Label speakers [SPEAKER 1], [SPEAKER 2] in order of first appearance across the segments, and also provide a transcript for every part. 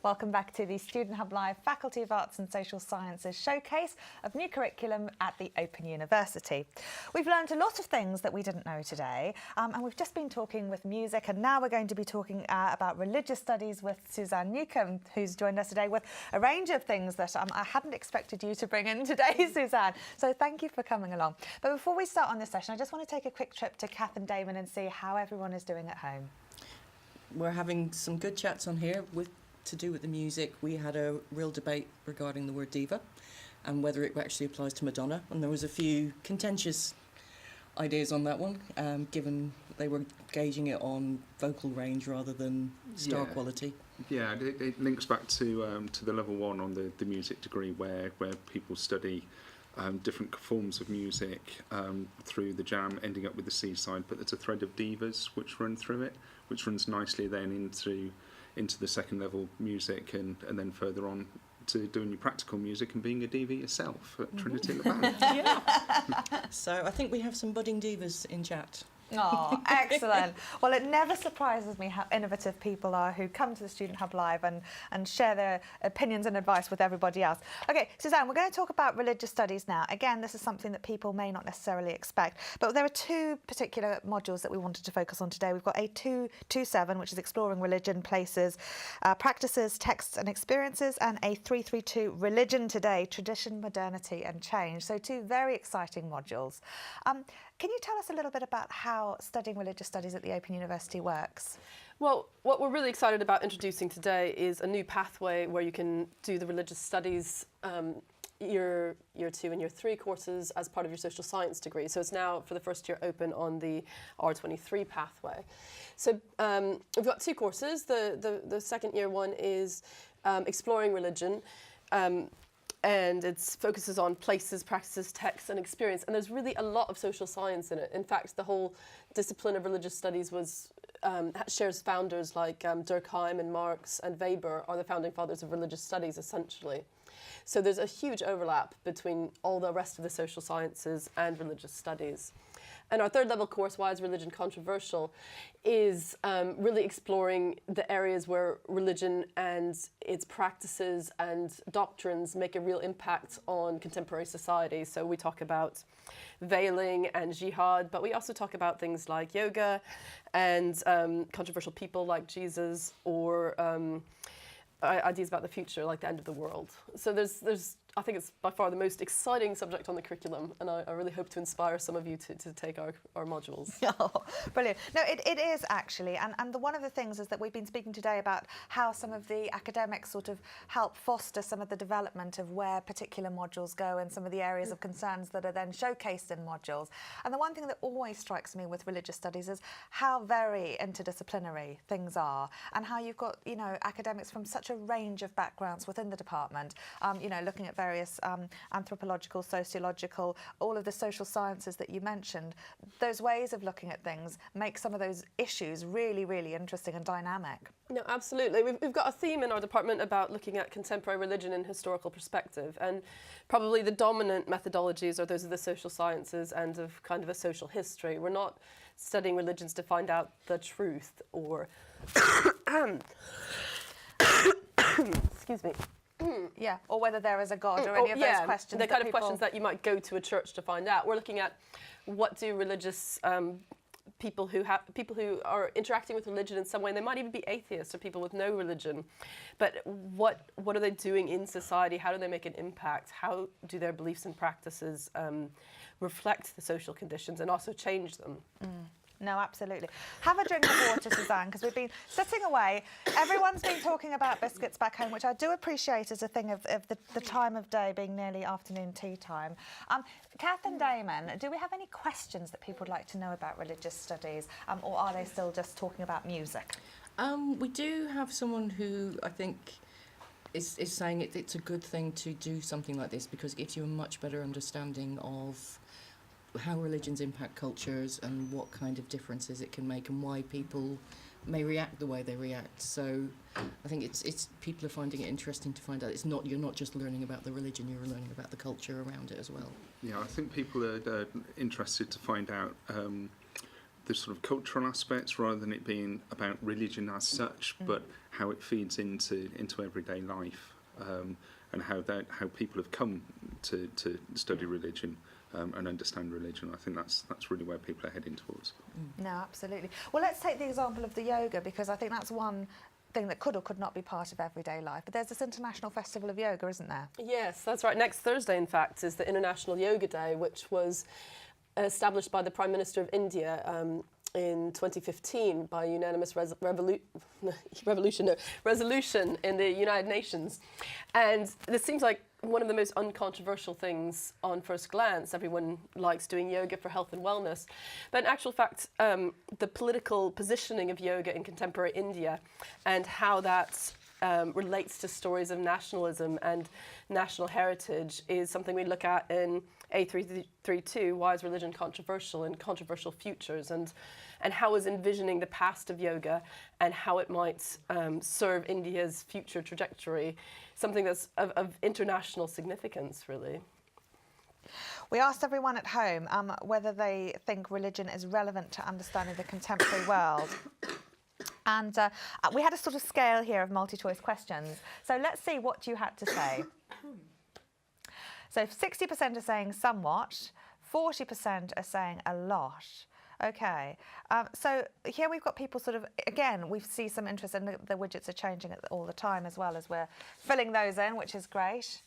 [SPEAKER 1] Welcome back to the Student Hub Live Faculty of Arts and Social Sciences showcase of new curriculum at the Open University. We've learned a lot of things that we didn't know today, and we've just been talking with music, and now we're going to be talking about religious studies with Suzanne Newcomb, who's joined us today with a range of things that I hadn't expected you to bring in today, Suzanne. So thank you for coming along. But before we start on this session, I just want to take a quick trip to Kath and Damon and see how everyone is doing at home.
[SPEAKER 2] We're having some good chats on here to do with the music. We had a real debate regarding the word diva and whether it actually applies to Madonna, and there was a few contentious ideas on that one, given they were gauging it on vocal range rather than star quality.
[SPEAKER 3] Yeah, it links back to the level one on the music degree where people study different forms of music through the jam, ending up with the C-side, but there's a thread of divas which run through it, which runs nicely then into the second level music and then further on to doing your practical music and being a diva yourself at Trinity in the band.
[SPEAKER 2] Yeah. So I think we have some budding divas in chat.
[SPEAKER 1] Oh, excellent. Well, it never surprises me how innovative people are who come to the Student Hub Live and share their opinions and advice with everybody else. OK, Suzanne, we're going to talk about religious studies now. Again, this is something that people may not necessarily expect, but there are two particular modules that we wanted to focus on today. We've got a 227, which is exploring religion, places, practices, texts and experiences, and a 332, religion today, tradition, modernity and change. So two very exciting modules. Can you tell us a little bit about how studying religious studies at the Open University works?
[SPEAKER 4] Well, what we're really excited about introducing today is a new pathway where you can do the religious studies year 2 and year 3 courses as part of your social science degree. So it's now for the first year open on the R23 pathway. So we've got 2 courses. The second year one is exploring religion. And it focuses on places, practices, texts and experience. And there's really a lot of social science in it. In fact, the whole discipline of religious studies shares founders like Durkheim and Marx and Weber are the founding fathers of religious studies, essentially. So there's a huge overlap between all the rest of the social sciences and religious studies. And our third level course, Why is Religion Controversial, is really exploring the areas where religion and its practices and doctrines make a real impact on contemporary society. So we talk about veiling and jihad, but we also talk about things like yoga and controversial people like Jesus, or ideas about the future like the end of the world. So there's I think it's by far the most exciting subject on the curriculum, and I really hope to inspire some of you to take our modules.
[SPEAKER 1] Oh, brilliant. No, it is actually, and one of the things is that we've been speaking today about how some of the academics sort of help foster some of the development of where particular modules go and some of the areas of concerns that are then showcased in modules. And the one thing that always strikes me with religious studies is how very interdisciplinary things are, and how you've got, you know, academics from such a range of backgrounds within the department, you know, looking at various anthropological, sociological, all of the social sciences that you mentioned. Those ways of looking at things make some of those issues really, really interesting and dynamic.
[SPEAKER 4] No, absolutely. We've got a theme in our department about looking at contemporary religion in historical perspective, and probably the dominant methodologies are those of the social sciences and of kind of a social history. We're not studying religions to find out the truth or excuse me.
[SPEAKER 1] Yeah, or whether there is a God or any of those questions.
[SPEAKER 4] The kind of questions that you might go to a church to find out. We're looking at what do religious people who are interacting with religion in some way, and they might even be atheists or people with no religion, but what are they doing in society? How do they make an impact? How do their beliefs and practices reflect the social conditions and also change them?
[SPEAKER 1] No, absolutely. Have a drink of water, Suzanne, because we've been sitting away. Everyone's been talking about biscuits back home, which I do appreciate as a thing of the time of day being nearly afternoon tea time. Kath and Damon, do we have any questions that people would like to know about religious studies, or are they still just talking about music?
[SPEAKER 2] We do have someone who I think is saying it's a good thing to do something like this because it gives you a much better understanding of how religions impact cultures and what kind of differences it can make and why people may react the way they react. So I think it's people are finding it interesting to find out you're not just learning about the religion, you're learning about the culture around it as well.
[SPEAKER 3] Yeah, I think people are interested to find out the sort of cultural aspects rather than it being about religion as such, but how it feeds into everyday life, and how people have come to study religion and understand religion. I think that's really where people are heading towards.
[SPEAKER 1] No, absolutely. Well, let's take the example of the yoga, because I think that's one thing that could or could not be part of everyday life. But there's this International Festival of Yoga, isn't there?
[SPEAKER 4] Yes, that's right. Next Thursday, in fact, is the International Yoga Day, which was established by the Prime Minister of India in 2015 by a unanimous resolution in the United Nations. And this seems like one of the most uncontroversial things on first glance. Everyone likes doing yoga for health and wellness. But in actual fact, the political positioning of yoga in contemporary India and how that relates to stories of nationalism and national heritage is something we look at in A332, Why is Religion Controversial, and Controversial Futures, and how is envisioning the past of yoga and how it might serve India's future trajectory, something that's of international significance, really.
[SPEAKER 1] We asked everyone at home whether they think religion is relevant to understanding the contemporary world. And we had a sort of scale here of multi-choice questions. So let's see what you had to say. So 60% are saying somewhat, 40% are saying a lot. Okay, so here we've got people sort of, again, we see some interest in the widgets are changing all the time as well as we're filling those in, which is great.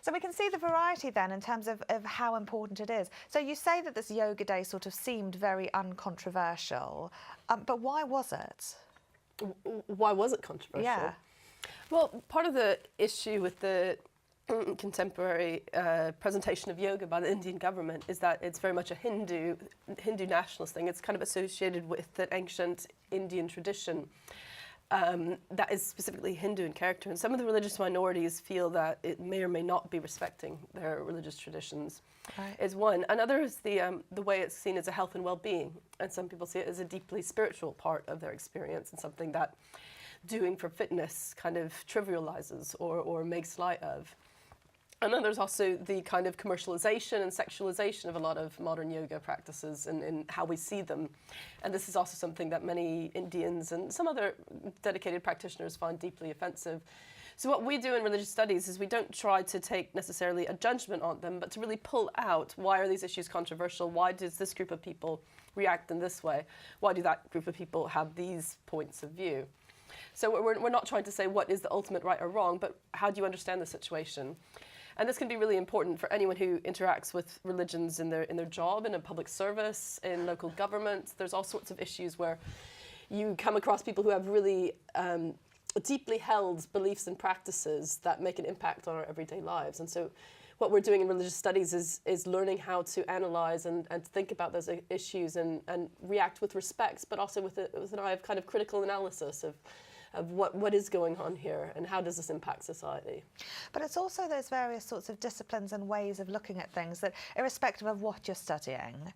[SPEAKER 1] So we can see the variety then in terms of how important it is. So you say that this yoga day sort of seemed very uncontroversial, but why was it?
[SPEAKER 4] Why was it controversial?
[SPEAKER 1] Yeah.
[SPEAKER 4] Well, part of the issue with the contemporary presentation of yoga by the Indian government is that it's very much a Hindu nationalist thing. It's kind of associated with an ancient Indian tradition that is specifically Hindu in character. And some of the religious minorities feel that it may or may not be respecting their religious traditions.
[SPEAKER 1] Right.
[SPEAKER 4] Is one. Another is the way it's seen as a health and well-being. And some people see it as a deeply spiritual part of their experience and something that doing for fitness kind of trivializes or makes light of. And then there's also the kind of commercialization and sexualization of a lot of modern yoga practices and how we see them. And this is also something that many Indians and some other dedicated practitioners find deeply offensive. So what we do in religious studies is we don't try to take necessarily a judgment on them, but to really pull out, why are these issues controversial? Why does this group of people react in this way? Why do that group of people have these points of view? So we're not trying to say what is the ultimate right or wrong, but how do you understand the situation? And this can be really important for anyone who interacts with religions in their job, in a public service, in local government. There's all sorts of issues where you come across people who have really deeply held beliefs and practices that make an impact on our everyday lives. And so what we're doing in religious studies is learning how to analyse and think about those issues and react with respect, but also with an eye of kind of critical analysis of what is going on here and how does this impact society.
[SPEAKER 1] But it's also those various sorts of disciplines and ways of looking at things that, irrespective of what you're studying,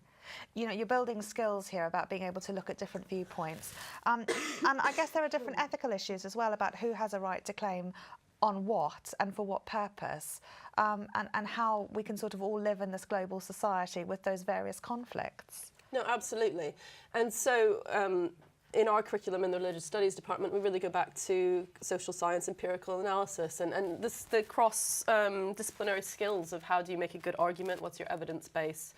[SPEAKER 1] you know, you're building skills here about being able to look at different viewpoints. And I guess there are different ethical issues as well about who has a right to claim on what and for what purpose, and how we can sort of all live in this global society with those various conflicts.
[SPEAKER 4] No, absolutely. And so in our curriculum in the Religious Studies department, we really go back to social science, empirical analysis, and the cross-disciplinary skills of how do you make a good argument, what's your evidence base.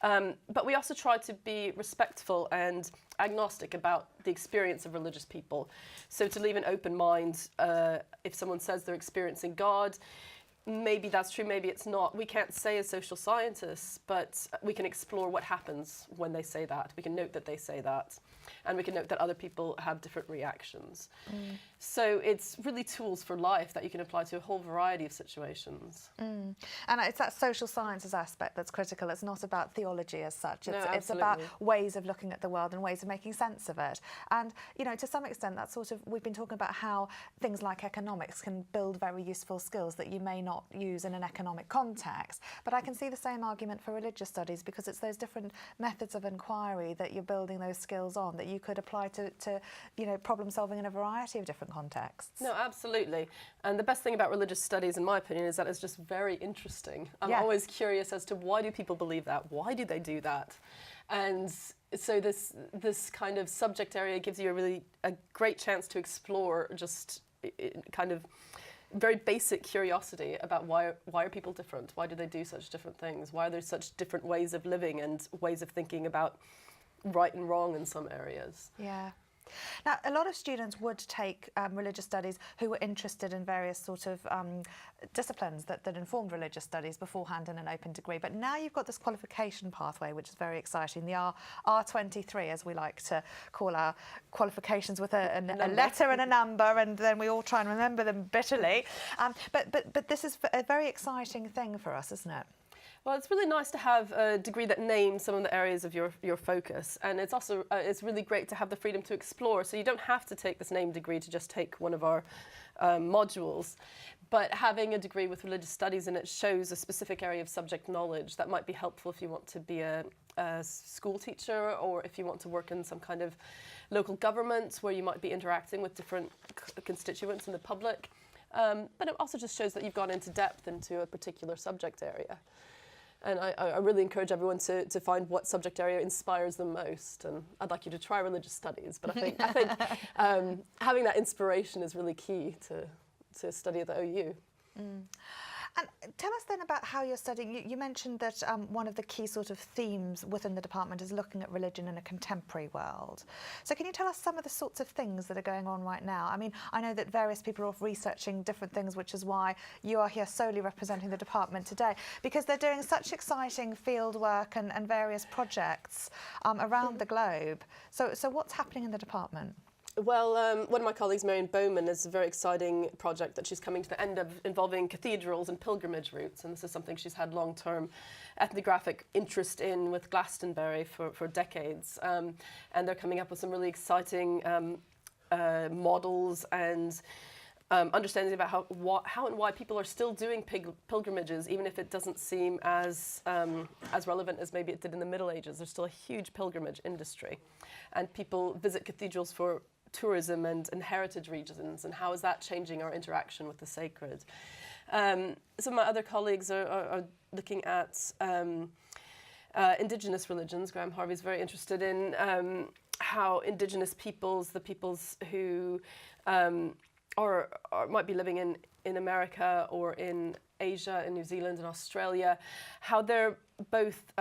[SPEAKER 4] But we also try to be respectful and agnostic about the experience of religious people. So to leave an open mind, if someone says they're experiencing God, maybe that's true, maybe it's not. We can't say as social scientists, but we can explore what happens when they say that. We can note that they say that. And we can note that other people have different reactions. So it's really tools for life that you can apply to a whole variety of situations. And
[SPEAKER 1] it's that social sciences aspect that's critical. It's not about theology as such. It's
[SPEAKER 4] absolutely.
[SPEAKER 1] about ways of looking at the world and ways of making sense of it. And, you know, to some extent, that's sort of, we've been talking about how things like economics can build very useful skills that you may not use in an economic context. But I can see the same argument for religious studies, because it's those different methods of inquiry that you're building those skills on that you could apply to you know, problem solving in a variety of different contexts.
[SPEAKER 4] No, absolutely. And the best thing about religious studies, in my opinion, is that it's just very interesting. I'm always curious as to why do people believe that? Why do they do that? And so this kind of subject area gives you a great chance to explore just kind of very basic curiosity about why are people different? Why do they do such different things? Why are there such different ways of living and ways of thinking about right and wrong in some areas?
[SPEAKER 1] Yeah. Now, a lot of students would take religious studies who were interested in various sort of disciplines that informed religious studies beforehand in an open degree. But now you've got this qualification pathway, which is very exciting, the R23, as we like to call our qualifications, with a letter and a number, and then we all try and remember them bitterly. But this is a very exciting thing for us, isn't it?
[SPEAKER 4] Well, it's really nice to have a degree that names some of the areas of your focus, and it's also it's really great to have the freedom to explore. So you don't have to take this named degree to just take one of our modules, but having a degree with religious studies in it shows a specific area of subject knowledge that might be helpful if you want to be a school teacher, or if you want to work in some kind of local government where you might be interacting with different constituents in the public. But it also just shows that you've gone into depth into a particular subject area. And I really encourage everyone to find what subject area inspires them most. And I'd like you to try religious studies, but I think having that inspiration is really key to study at the OU.
[SPEAKER 1] Mm. And tell us then about how you're studying. You mentioned that one of the key sort of themes within the department is looking at religion in a contemporary world. So can you tell us some of the sorts of things that are going on right now? I mean, I know that various people are researching different things, which is why you are here solely representing the department today, because they're doing such exciting field work and various projects around the globe. So what's happening in the department?
[SPEAKER 4] Well, one of my colleagues, Marion Bowman, has a very exciting project that she's coming to the end of, involving cathedrals and pilgrimage routes, and this is something she's had long-term ethnographic interest in with Glastonbury for decades, and they're coming up with some really exciting models and understanding about how and why people are still doing pilgrimages, even if it doesn't seem as relevant as maybe it did in the Middle Ages. There's still a huge pilgrimage industry, and people visit cathedrals for tourism and heritage regions, and how is that changing our interaction with the sacred. Some of my other colleagues are looking at indigenous religions. Graham Harvey's very interested in how indigenous peoples, the peoples who or might be living in America or in Asia, in New Zealand and Australia, how they're both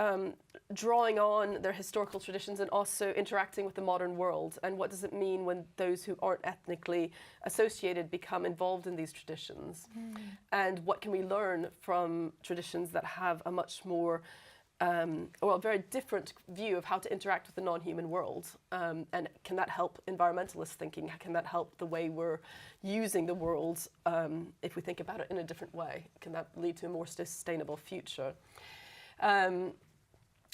[SPEAKER 4] drawing on their historical traditions and also interacting with the modern world. And what does it mean when those who aren't ethnically associated become involved in these traditions? And what can we learn from traditions that have a much more a very different view of how to interact with the non-human world, and can that help environmentalist thinking? Can that help the way we're using the world if we think about it in a different way? Can that lead to a more sustainable future?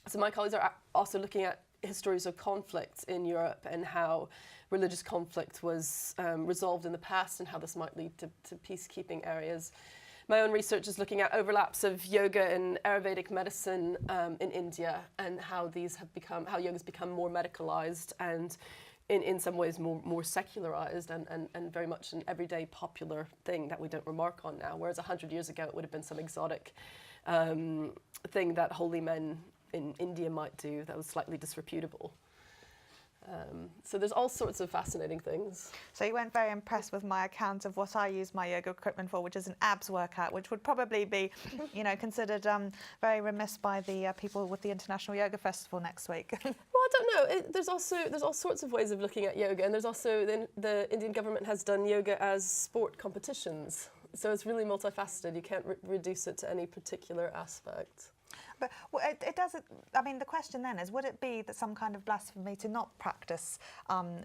[SPEAKER 4] So my colleagues are also looking at histories of conflict in Europe and how religious conflict was resolved in the past and how this might lead to peacekeeping areas. My own research is looking at overlaps of yoga and Ayurvedic medicine in India, and how yoga's become more medicalized and in some ways more secularized and very much an everyday popular thing that we don't remark on now, whereas 100 years ago it would have been some exotic thing that holy men in India might do that was slightly disreputable. So there's all sorts of fascinating things.
[SPEAKER 1] So you weren't very impressed with my account of what I use my yoga equipment for, which is an abs workout, which would probably be, considered very remiss by the people with the International Yoga Festival next week.
[SPEAKER 4] Well, I don't know. There's all sorts of ways of looking at yoga, and there's also the Indian government has done yoga as sport competitions. So it's really multifaceted. You can't reduce it to any particular aspect.
[SPEAKER 1] But it doesn't. I mean, the question then is: would it be that some kind of blasphemy to not practice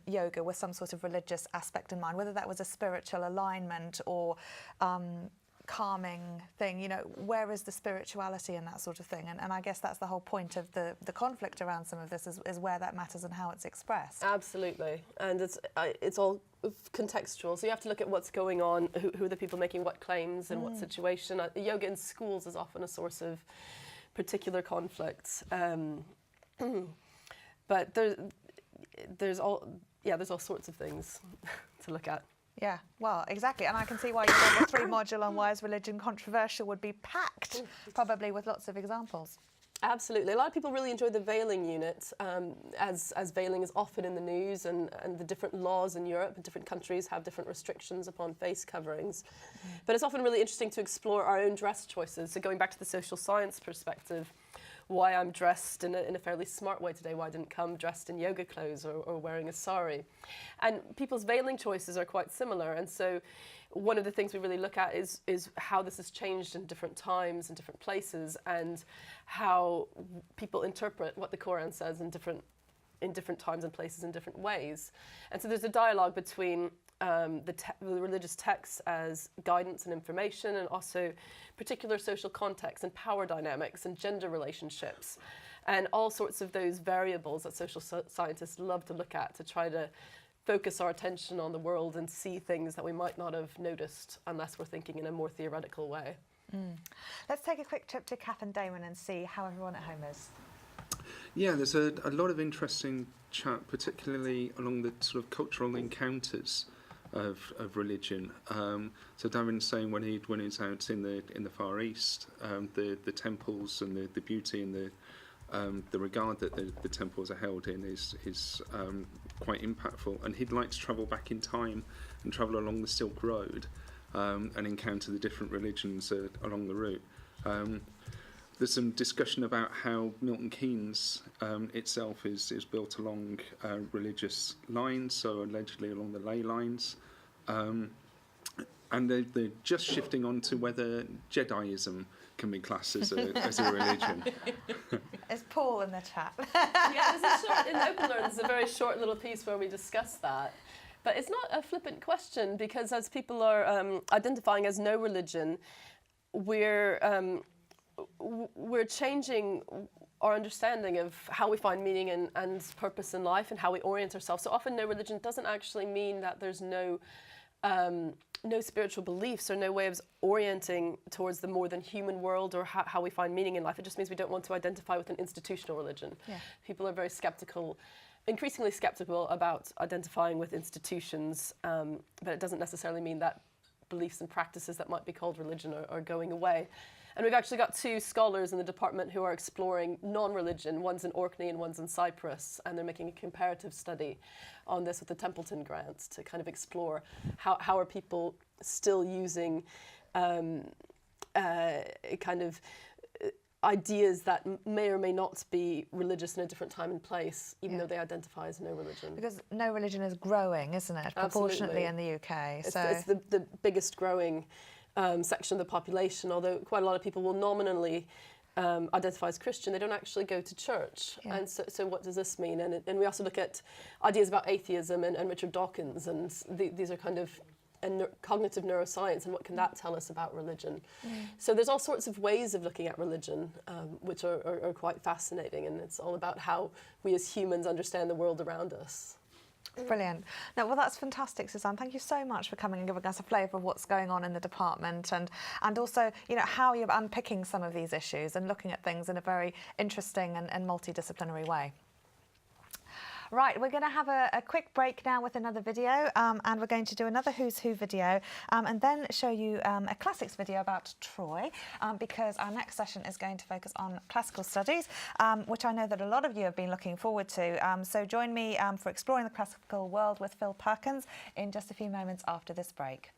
[SPEAKER 1] yoga with some sort of religious aspect in mind, whether that was a spiritual alignment or calming thing? Where is the spirituality in that sort of thing? And I guess that's the whole point of the conflict around some of this is where that matters and how it's expressed.
[SPEAKER 4] Absolutely, and it's all contextual. So you have to look at what's going on, who are the people making what claims in what situation. Yoga in schools is often a source of particular conflicts, but there's all sorts of things to look at.
[SPEAKER 1] Yeah, well, exactly, and I can see why your level 3 module on why is religion controversial would be packed, probably with lots of examples.
[SPEAKER 4] Absolutely. A lot of people really enjoy the veiling unit, as veiling is often in the news, and the different laws in Europe and different countries have different restrictions upon face coverings. But it's often really interesting to explore our own dress choices. So going back to the social science perspective, why I'm dressed in a fairly smart way today, why I didn't come dressed in yoga clothes or wearing a sari. And people's veiling choices are quite similar. And so one of the things we really look at is how this has changed in different times and different places, and how people interpret what the Quran says in different times and places in different ways. And so there's a dialogue between the religious texts as guidance and information, and also particular social contexts and power dynamics and gender relationships, and all sorts of those variables that social scientists love to look at to try to focus our attention on the world and see things that we might not have noticed unless we're thinking in a more theoretical way.
[SPEAKER 1] Let's take a quick trip to Kath and Damon and see how everyone at home is.
[SPEAKER 3] Yeah, there's a lot of interesting chat, particularly along the sort of cultural encounters of religion. So Damon's saying when he's out in the Far East, the temples and the beauty and the regard that the temples are held in is quite impactful, and he'd like to travel back in time and travel along the Silk Road and encounter the different religions along the route. There's some discussion about how Milton Keynes itself is built along religious lines, so allegedly along the ley lines. And they're just shifting on to whether Jediism can be classed as a religion.
[SPEAKER 1] Is Paul in the chat?
[SPEAKER 4] Yeah, in Open Learn, there's a very short little piece where we discuss that. But it's not a flippant question, because as people are identifying as no religion, we're changing our understanding of how we find meaning and purpose in life and how we orient ourselves. So often no religion doesn't actually mean that there's no spiritual beliefs or no way of orienting towards the more than human world or how we find meaning in life. It just means we don't want to identify with an institutional religion. Yeah. People are very skeptical, increasingly skeptical about identifying with institutions, but it doesn't necessarily mean that beliefs and practices that might be called religion are going away. And we've actually got two scholars in the department who are exploring non-religion. One's in Orkney and one's in Cyprus, and they're making a comparative study on this with the Templeton grants to kind of explore how are people still using kind of ideas that may or may not be religious in a different time and place, even though they identify as no religion.
[SPEAKER 1] Because no religion is growing, isn't it, proportionately in the UK?
[SPEAKER 4] It's the biggest growing section of the population, although quite a lot of people will nominally identify as Christian. They don't actually go to church. Yeah. And so what does this mean? And we also look at ideas about atheism and Richard Dawkins, and these are kind of cognitive neuroscience, and what can that tell us about religion? So there's all sorts of ways of looking at religion, which are quite fascinating, and it's all about how we as humans understand the world around us.
[SPEAKER 1] Brilliant. No, well, that's fantastic, Suzanne. Thank you so much for coming and giving us a flavour of what's going on in the department, and also, how you're unpicking some of these issues and looking at things in a very interesting and multidisciplinary way. Right, we're going to have a quick break now with another video, and we're going to do another Who's Who video, and then show you a classics video about Troy, because our next session is going to focus on classical studies, which I know that a lot of you have been looking forward to. So join me for Exploring the Classical World with Phil Perkins in just a few moments after this break.